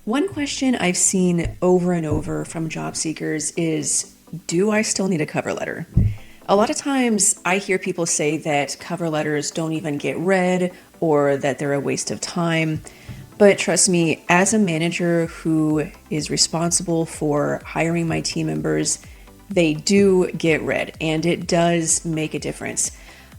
One question I've seen over and over from job seekers is, do I still need a cover letter? A lot of times I hear people say that cover letters don't even get read or that they're a waste of time. But trust me, as a manager who is responsible for hiring my team members, they do get read and it does make a difference.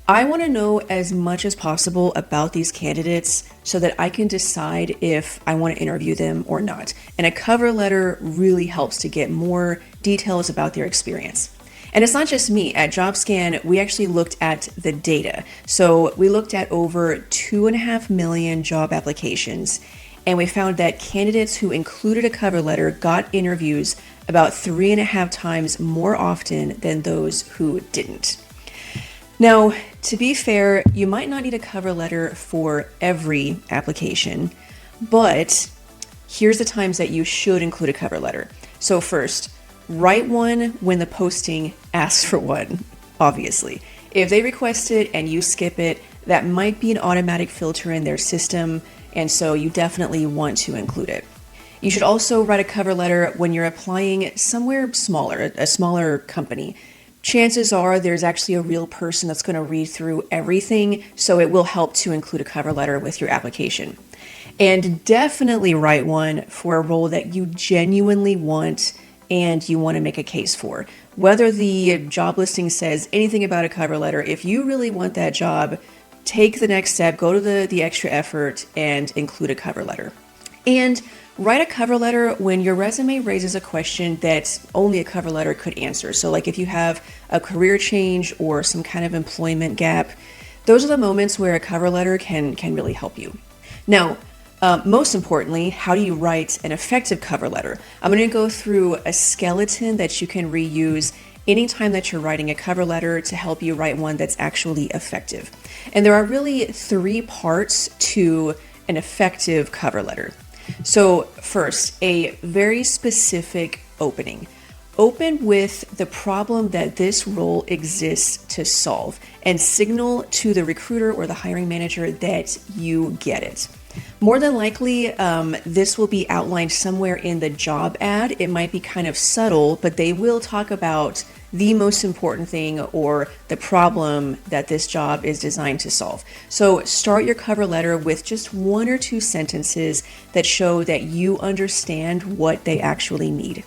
I want to know as much as possible about these candidates so that I can decide if I want to interview them or not. And a cover letter really helps to get more details about their experience. And it's not just me. At JobScan, we actually looked at the data. So we looked at over 2.5 million job applications, and we found that candidates who included a cover letter got interviews about 3.5 times more often than those who didn't. Now, to be fair, you might not need a cover letter for every application, but here's the times that you should include a cover letter. So first, write one when the posting asks for one, obviously. If they request it and you skip it, that might be an automatic filter in their system, and so you definitely want to include it. You should also write a cover letter when you're applying somewhere smaller, a smaller company. Chances are there's actually a real person that's going to read through everything, so it will help to include a cover letter with your application. And definitely write one for a role that you genuinely want and you want to make a case for. Whether the job listing says anything about a cover letter, if you really want that job, take the next step, go to the extra effort and include a cover letter. And write a cover letter when your resume raises a question that only a cover letter could answer. So like if you have a career change or some kind of employment gap, those are the moments where a cover letter can really help you. Now, most importantly, how do you write an effective cover letter? I'm going to go through a skeleton that you can reuse anytime that you're writing a cover letter to help you write one that's actually effective. And there are really 3 parts to an effective cover letter. So first, a very specific opening. Open with the problem that this role exists to solve and signal to the recruiter or the hiring manager that you get it. More than likely, this will be outlined somewhere in the job ad. It might be kind of subtle, but they will talk about the most important thing or the problem that this job is designed to solve. So start your cover letter with just 1 or 2 sentences that show that you understand what they actually need.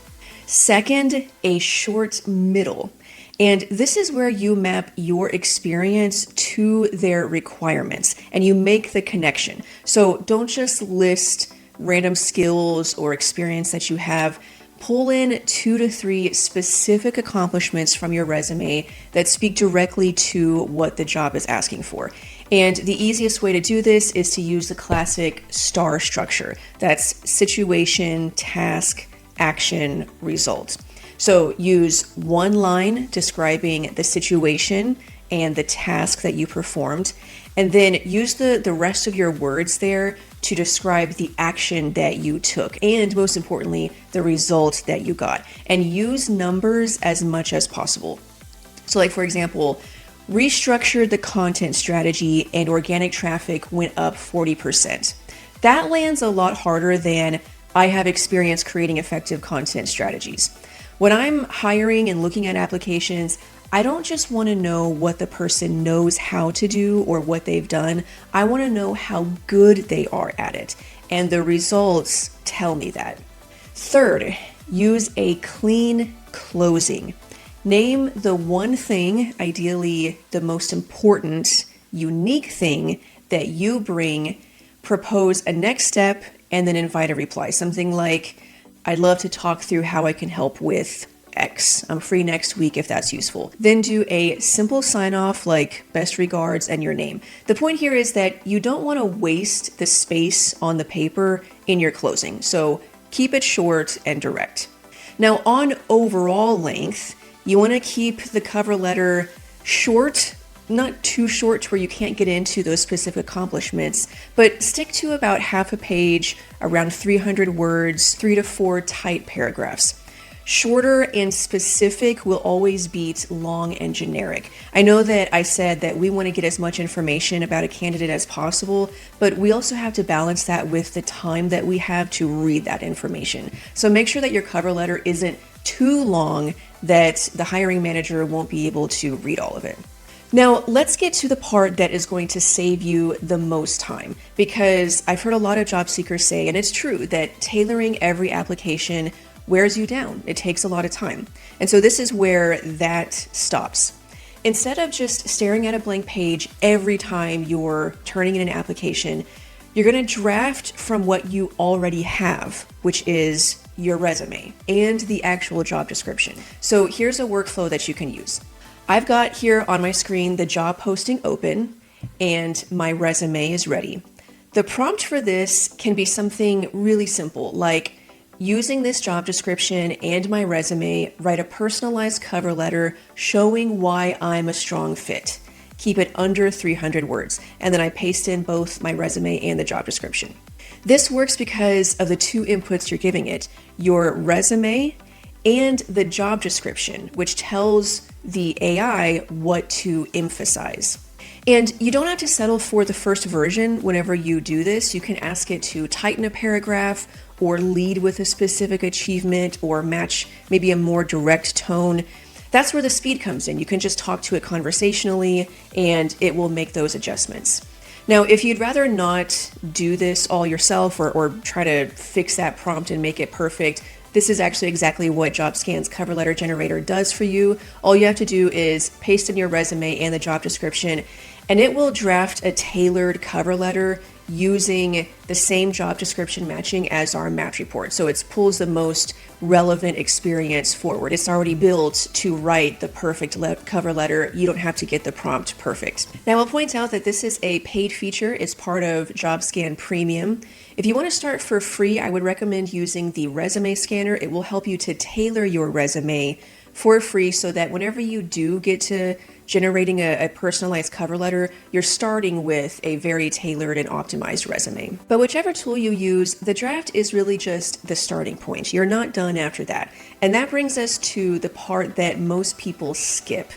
Second, a short middle. And this is where you map your experience to their requirements and you make the connection. So don't just list random skills or experience that you have. Pull in 2 to 3 specific accomplishments from your resume that speak directly to what the job is asking for. And the easiest way to do this is to use the classic STAR structure. That's situation, task, action, result. So use one line describing the situation and the task that you performed, and then use the rest of your words there to describe the action that you took, and most importantly, the result that you got. And use numbers as much as possible. So like for example, restructured the content strategy and organic traffic went up 40%. That lands a lot harder than I have experience creating effective content strategies. When I'm hiring and looking at applications, I don't just want to know what the person knows how to do or what they've done. I want to know how good they are at it. And the results tell me that. Third, use a clean closing. Name the one thing, ideally the most important, unique thing that you bring, propose a next step, and then invite a reply. Something like, I'd love to talk through how I can help with X. I'm free next week if that's useful. Then do a simple sign off like best regards and your name. The point here is that you don't want to waste the space on the paper in your closing. So keep it short and direct. Now on overall length, you want to keep the cover letter short, not too short to where you can't get into those specific accomplishments, but stick to about half a page, around 300 words, 3 to 4 tight paragraphs. Shorter and specific will always beat long and generic. I know that I said that we want to get as much information about a candidate as possible, but we also have to balance that with the time that we have to read that information. So make sure that your cover letter isn't too long that the hiring manager won't be able to read all of it. Now, let's get to the part that is going to save you the most time, because I've heard a lot of job seekers say, and it's true, that tailoring every application wears you down. It takes a lot of time. And so this is where that stops. Instead of just staring at a blank page every time you're turning in an application, you're going to draft from what you already have, which is your resume and the actual job description. So here's a workflow that you can use. I've got here on my screen the job posting open and my resume is ready. The prompt for this can be something really simple, like using this job description and my resume, write a personalized cover letter showing why I'm a strong fit. Keep it under 300 words, and then I paste in both my resume and the job description. This works because of the two inputs you're giving it, your resume and the job description, which tells the AI what to emphasize. And you don't have to settle for the first version whenever you do this. You can ask it to tighten a paragraph or lead with a specific achievement or match maybe a more direct tone. That's where the speed comes in. You can just talk to it conversationally and it will make those adjustments. Now, if you'd rather not do this all yourself or try to fix that prompt and make it perfect, this is actually exactly what JobScan's cover letter generator does for you. All you have to do is paste in your resume and the job description, and it will draft a tailored cover letter using the same job description matching as our match report. So it pulls the most relevant experience forward. It's already built to write the perfect cover letter. You don't have to get the prompt perfect. Now, I'll point out that this is a paid feature. It's part of JobScan Premium. If you want to start for free, I would recommend using the resume scanner. It will help you to tailor your resume for free so that whenever you do get to generating a personalized cover letter, you're starting with a very tailored and optimized resume. But whichever tool you use, the draft is really just the starting point. You're not done after that. And that brings us to the part that most people skip.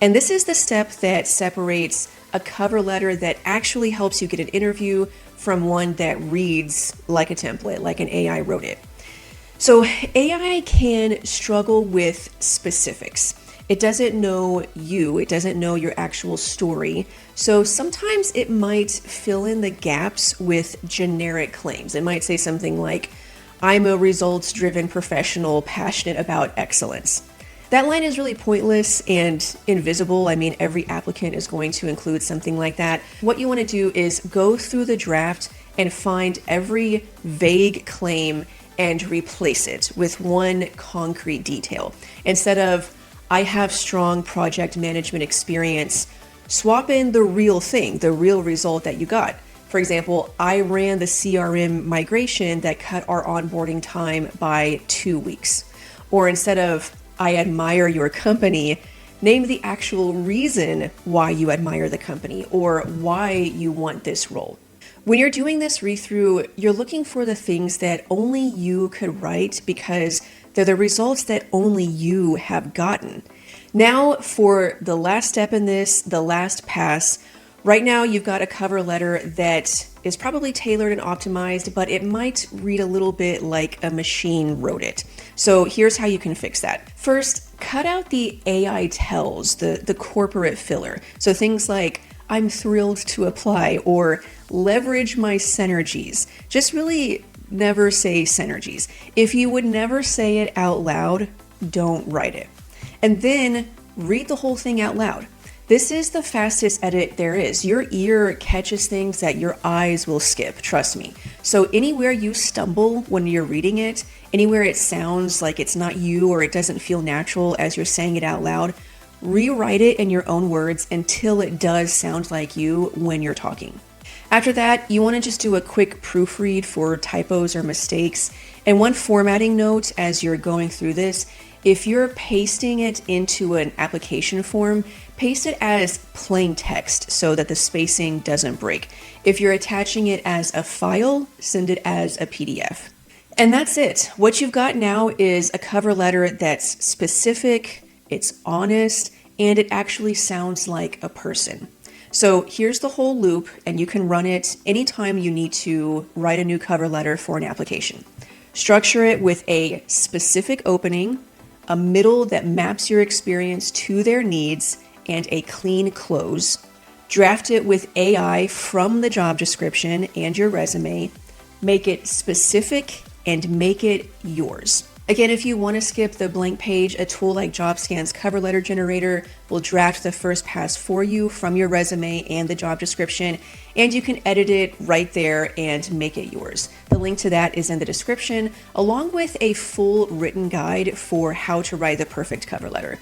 And this is the step that separates a cover letter that actually helps you get an interview from one that reads like a template, like an AI wrote it. So AI can struggle with specifics. It doesn't know you, it doesn't know your actual story. So sometimes it might fill in the gaps with generic claims. It might say something like, I'm a results-driven professional passionate about excellence. That line is really pointless and invisible. I mean, every applicant is going to include something like that. What you want to do is go through the draft and find every vague claim and replace it with one concrete detail. Instead of, I have strong project management experience, swap in the real thing, the real result that you got. For example, I ran the CRM migration that cut our onboarding time by 2 weeks. Or instead of, I admire your company, name the actual reason why you admire the company or why you want this role. When you're doing this read-through, you're looking for the things that only you could write because they're the results that only you have gotten. Now for the last step in this, the last pass. Right now you've got a cover letter that is probably tailored and optimized, but it might read a little bit like a machine wrote it. So here's how you can fix that. First, cut out the AI tells, the corporate filler. So things like, I'm thrilled to apply, or leverage my synergies. Just really never say synergies. If you would never say it out loud, don't write it. And then read the whole thing out loud. This is the fastest edit there is. Your ear catches things that your eyes will skip, trust me. So anywhere you stumble when you're reading it, anywhere it sounds like it's not you or it doesn't feel natural as you're saying it out loud, rewrite it in your own words until it does sound like you when you're talking. After that, you want to just do a quick proofread for typos or mistakes. And one formatting note as you're going through this, if you're pasting it into an application form, paste it as plain text so that the spacing doesn't break. If you're attaching it as a file, send it as a PDF. And that's it. What you've got now is a cover letter that's specific, it's honest, and it actually sounds like a person. So here's the whole loop, and you can run it anytime you need to write a new cover letter for an application. Structure it with a specific opening, a middle that maps your experience to their needs, and a clean close. Draft it with AI from the job description and your resume. Make it specific and make it yours. Again, if you want to skip the blank page, a tool like JobScan's cover letter generator will draft the first pass for you from your resume and the job description, and you can edit it right there and make it yours. The link to that is in the description, along with a full written guide for how to write the perfect cover letter.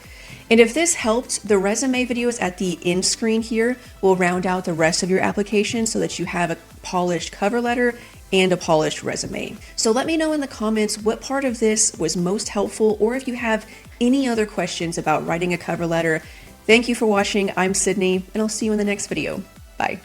And if this helped, the resume videos at the end screen here will round out the rest of your application so that you have a polished cover letter and a polished resume. So let me know in the comments what part of this was most helpful, or if you have any other questions about writing a cover letter. Thank you for watching. I'm Sydney, and I'll see you in the next video. Bye.